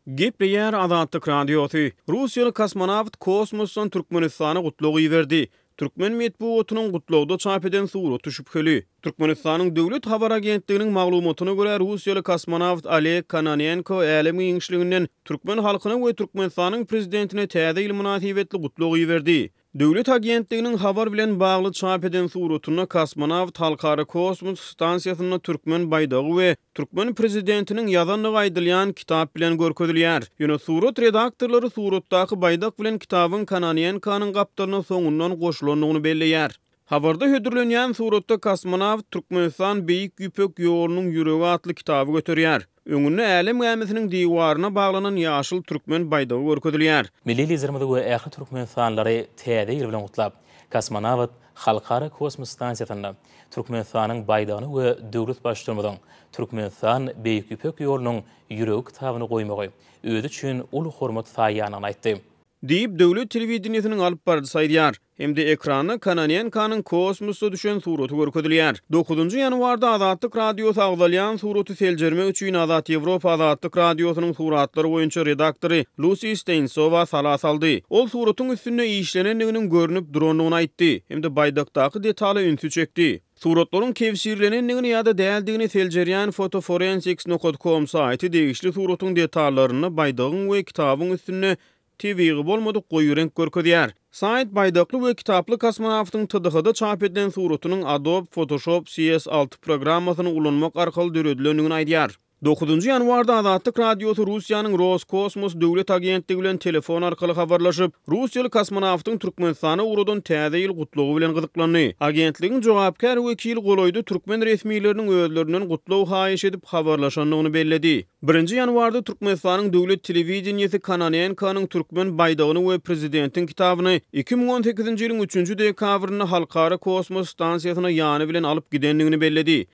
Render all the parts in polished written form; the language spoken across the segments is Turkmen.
Gepleyer Azatlyk Radiosu. Russiýaly kosmonawt kosmosdan Türkmenistana gutlagy berdi. Türkmen medeniýetiniň gutlagda çap eden surat şüpheli. Türkmenistanyň döwlet habar agentliginiň maglumatyna görä Russiýaly kosmonawt Oleg Kononenko älemi ýeňişliginden türkmen halkyna we Türkmenistanyň prezidentine täze ýyl münasibetli gutlagy berdi. Döwlet agentliginiň habar bilen bagly çap eden suratyna kosmonawt halkara kosmos stansiýasyna türkmen baydagy we türkmen prezidentiniň ýazanlygy aýdylýan kitap bilen görkezilýär. Ýöne surat redaktorlary suratdaky baydak bilen kitabyň Kononenko'nyň gapdalyna soňundan goşulanlygyny belleýär. Habarda hödürlenýän suratda kosmonawt Türkmenistan beýik ýüpek ýolunyň ýüregi atly kitaby göterýär. Öňünde älim gämesiniň diwaryna baglanan ýaşyl türkmen baydagy görkezilýär. Milli liderimiz we ähli türkmenistanyňlary täze ýer bilen gutlap, kosmonawt halkara kosmos stansiýasyna Türkmenistanyň baydagyny we döwlet başçylygynyň Türkmenistan beýik ýüpek ýolunyň ýüregi kitabyny goýmagy özi üçin uly hormat saýýanyny aýtdy. Diýip döwlet telewizionynyň alyp bardy saýdýar. Hemde ekranyna Kononenko'nyň kosmosda düşen suraty görkezilýär. 9-njy ýanwarda Azatlyk Radiosu agdalýan suraty seljermek üçin Azat Ýewropa Azatlyk Radiosynyň suratlary boýunça redaktory Lucy Steinsova sala saldy. Ol suratyň üstünde işlenenliginiň görünüp duranlygyny aýtdy. Hemde baydakdaky detaly ünsü çekdi. Suratlaryň kewşirlenenligini ýa-da däldigini seljerýän fotoforensics.com saýty degişli suratyň detallaryny baydagyň we kitabyň üstüne TV-gi bolmadyk goýu renk görkezýär. Sayt baydakly we kitaply kosmonawtyň TDH-da çap edilen suratynyň Adobe Photoshop CS6 programmasyny ulanmak arkaly döredilenligini aýdýar. 9-njy ýanwarda Azatlyk Radiosu Russiýanyň Roskosmos döwlet agentligi bilen telefon arkaly habarlaşyp, Russiýaly kosmonawtyň Türkmenistana uradan täze ýyl gutlagy bilen gyzyklandy. Agentligiň jogapkar wekili goloýdy türkmen resmiýetleriniň özlerinden gutlagy haýyş edip habarlaşanlygyny belledi. 1-nji ýanwarda Türkmenistanyň döwlet telewizionyasy Kononenko'nyň türkmen baydagyny we prezidentiň kitabyny 2018-nji ýylyň 3-nji dekabryna halkara kosmos stansiýasyna ýany bilen alyp gidenligini belledi.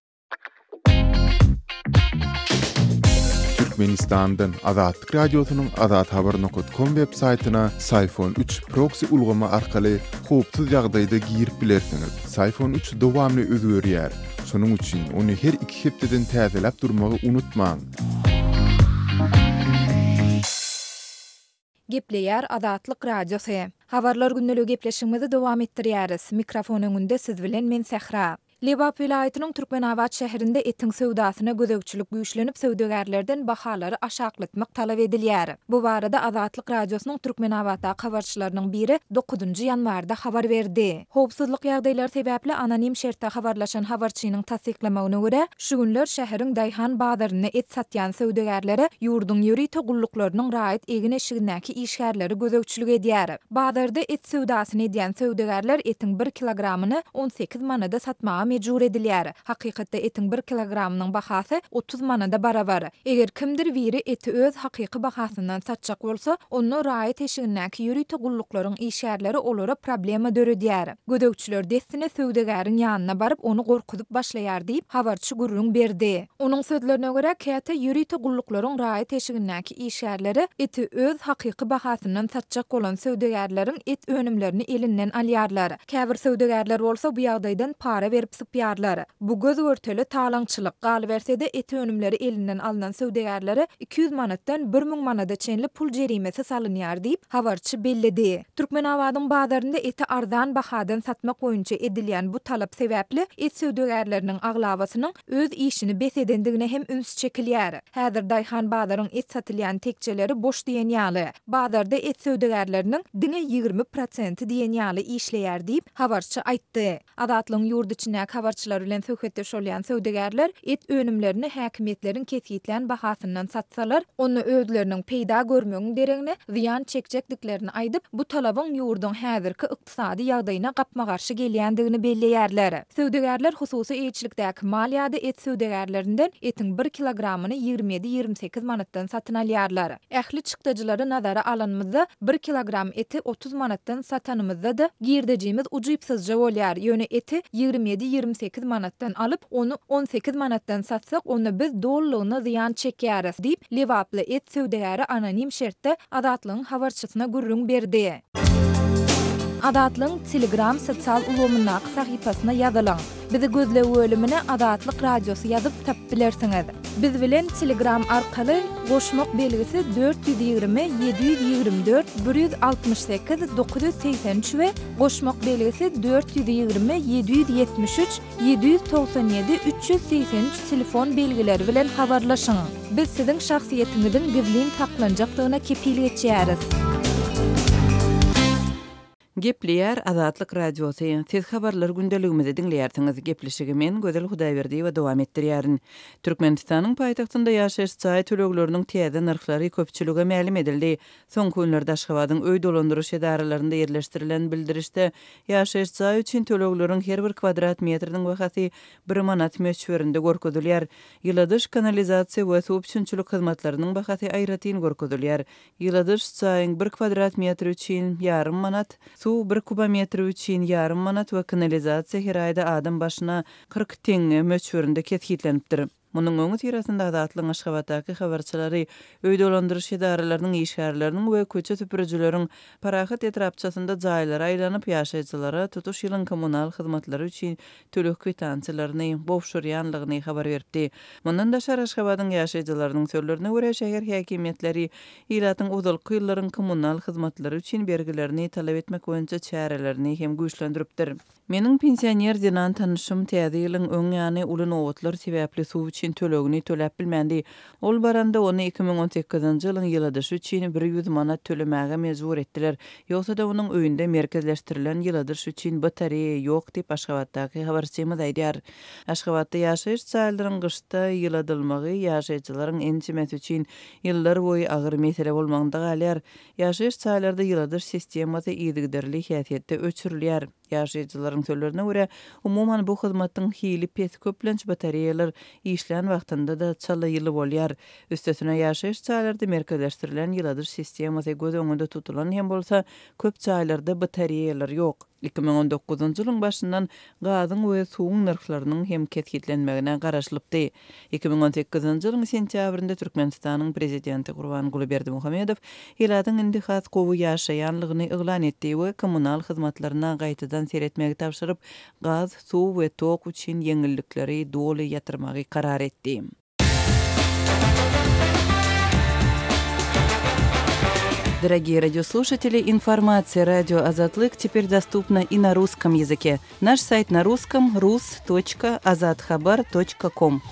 Türkmenistan'dan Azatlyk Radiosynyň azathabar.com web saytyna Sayfon 3 proxy ulgama arkaly howpsuz ýagdaýda girip bilersiňiz. Sayfon 3 dowamly özgörýär. Şonuň üçin ony her 2 hepdeden täzelep durmagy unutmaň. Gepleýär Azatlyk Radiosu. Habarlar günneligi gepleşigimizi dowam etdirýäris. Mikrofon öňünde siz bilen men Sehra. Lebap vilayatynyň Türkmenawat şäherinde etiň sowdasyna gözegçilik güýçlenip söwdegärlerden bahalary aşaklatmak talap edilýär. Bu barada Azatlyk Radiosynyň Türkmenawatda habarçylarynyň biri 9-njy ýanwarda habar berdi. Howpsuzlyk ýagdaýlary sebäpli anonim şertde habarlaşan habarçynyň tasdiklamagyna görä, şu günler şäheriň Daýhan bazaryna et satýan söwdegärleri ýurdun ýöri togullaklarynyň raýat egin eşigindäki işgärleri gözegçilik edýär. Bazarda et sowdasyny edýän söwdegärler etiň 1 kilogramyny 18 manada satmagy mejbur edilýär. Hakykatda etiň 1 kilogramynyň bahasy 30 manada barabar. Eger kimdir biri eti öz hakyky bahasyndan satjak bolsa, onu raýat eşigindäki ýöri togullaklaryň işgärleri olara problema döredýär. Gödökçüler destine söwdegäriň ýanyna baryp onu gorkuzyp başlaýar diýip habarçy gurrun berdi. Onuň sözlerine görä, käte ýöri togullaklaryň raýat eşigindäki işgärleri eti öz hakyky bahasyndan satjak bolan söwdegärleriň et önümlerini elinden alýarlar. Käbir söwdegärler bolsa bu ýagdaýdan para berip sıpýarlar. Bu göz örteli talaňçylyk galy bersede eti önümleri elinden alınan söwdegärlere 200 manatdan 1000 manada çenli pul jerimesi salynýar diýip habarçy belledi. Türkmenawatyň bazarynda eti arzan bahadan satmak boýunça edilýän bu talap sebäpli et söwdegärleriniň aglabasynyň öz işini besedendigine hem üns çekilýär. Häzir Daýhan bazaryň et satylýan tekçeleri boş diýen ýaly. Bazarda et söwdegärleriniň diňe 20% diýen ýaly işleýär diýip habarçy aýtdy. Azatlyň ýurdu içindäki habarçylar bilen söhbetde şolýan söwdegärler et önümlerini häkimetleriň kesýetlen bahasyndan satsalar, onu özleriniň peýda görmegiň deregine ziýan çekjekdiklerini aýdyp, bu talabyň ýurdun häzirki ykdysady ýagdaýyna gapma garşy gelýändigini belleýärler. Söwdegärler hususy eýçilikdäki mal ýa-da et söwdegärlerinden etiň 1 kilogramyny 27-28 manatdan satyn alýarlar. Ähli çykdyjylary nazara alynmazda 1 kilogram eti 30 manatdan satanymyzda da girdejimiz ujuýpsyzja bolýar. Ýöne eti 27-28 manatdan alıp onu 18 manatdan satsak onu biz dolluğuna ziyan çekýäris diýip Lewaply et söwdegäri anonim şertde Azatlyň habarçysyna gurrun berdi. Azatlyň Telegram sosial ulgamynyň sahypasyna ýazylaň. Bizi gözlew bölümine Azatlyk Radiosu ýazyp tapyp bilersiňiz. Biz bilen Telegram arkaly goşmak belgisi 420 724 168 983 we goşmak belgisi 420 773 797 383 telefon belgileri bilen habarlaşyň. Biz siziň şahsiýetiňizin gizlin saklanjakdygyna kepilik etýäris. Gepliýär Azatlyk radiosu. Siz habarlar gündeligimizi dinleýärsiňiz. Gepleşigi men Gözel Hudaýberdi we dowam etdirýärin. Türkmenistanyň paýtagtynda ýaşaýyş çaý tölegleriniň täze narhlary köpçülige ma'lum edildi. Soň günlerde Aşgabatyň öý dolandyryş edarelerinde ýerleşdirilen bildirişde ýaşaýyş çaý üçin tölegleriň her bir kvadrat metriniň bahasy 1 manat meçberinde görkezilýär. Ýyladyş kanalizasiýa we suw üçinçilik hyzmatlarynyň bahasy aýratyn görkezilýär. Ýyladyş çaýyň 1 kvadrat metri üçin ýarym manat, suw 1 kubometri üçin ýarym manat we kanalizasiýa her aýda adam başyna 40 teňe meçberinde ketgitlenipdir. Munyň öňü tirasynda Azatlyň Aşgabatdaky habarçylary öý dolandyryş edarelerini işgärlerini we köçe süpürjüleriň parahat etrapçasynda jaýlara aýlanyp ýaşaýjylara tutuş ýylyň kommunal hyzmatlary üçin tölek kwitansiýalaryny bowşurýanlygyny habar berdi. Mundan da Aşgabatyň ýaşaýjylarynyň sözlerine görä şäher häkimetleri ýylatyň uzalky ýyllaryň kommunal hyzmatlary üçin bergilerini talap etmek boýunça çärelerini hem güýçlendiripdir. Meniň pensioner dinan tanışym täze ýylyň öň ýany ulun owatlar sebäpli suw üçin tölegini töläp bilmändi. Ol baranda ony 2018-nji ýylyň ýyladyş üçin 100 manat tölemäge mejbur etdiler. Ýogsa da onuň öýünde merkezleşdirilen ýyladyş üçin batareýa ýok diýip Aşgabatdaky habarçymyz aýdýar. Aşgabatda ýaşaýyş çaýlaryň gyşda ýyladylmagy ýaşaýjylaryň ençimesi üçin ýyllar boýy agyr mesele bolmagynda galýar. Ýaşaýyş çaýlarda ýyladyş sistemasy ýygyderli häsiýetde öçürilýär. Ýaşaýjylaryň sözlerine görä, umuman bu hyzmatyň hili pes köplenç batareýalar işlän wagtynda da çala ýyly bolýar. Üstesine ýaşaýyş çaýlarda merkezleşdirilen ýyladyş sistemasy göz öňünde tutulan hem bolsa, köp çaýlarda batareýalar ýok. 2019-njy ýylyň başyndan gazyň we suwuň narhlarynyň hem ketgitlenmegine garaşlypdy. 2018-nji ýylyň sentýabrynda Türkmenistanyň prezidenti Gurbanguly Berdimuhammedow ýylatyň indi has gowy ýaşaýanlygyny eglan etdi we kommunal hyzmatlaryna gaýtadan seretmegi tapşyryp, gaz, suw we tok üçin ýeňillikleri doly ýatyrmagy karar etdi. Дорогие радиослушатели, информация радио «Азатлык» теперь доступна и на русском языке. Наш сайт на русском – rus.azatxabar.com.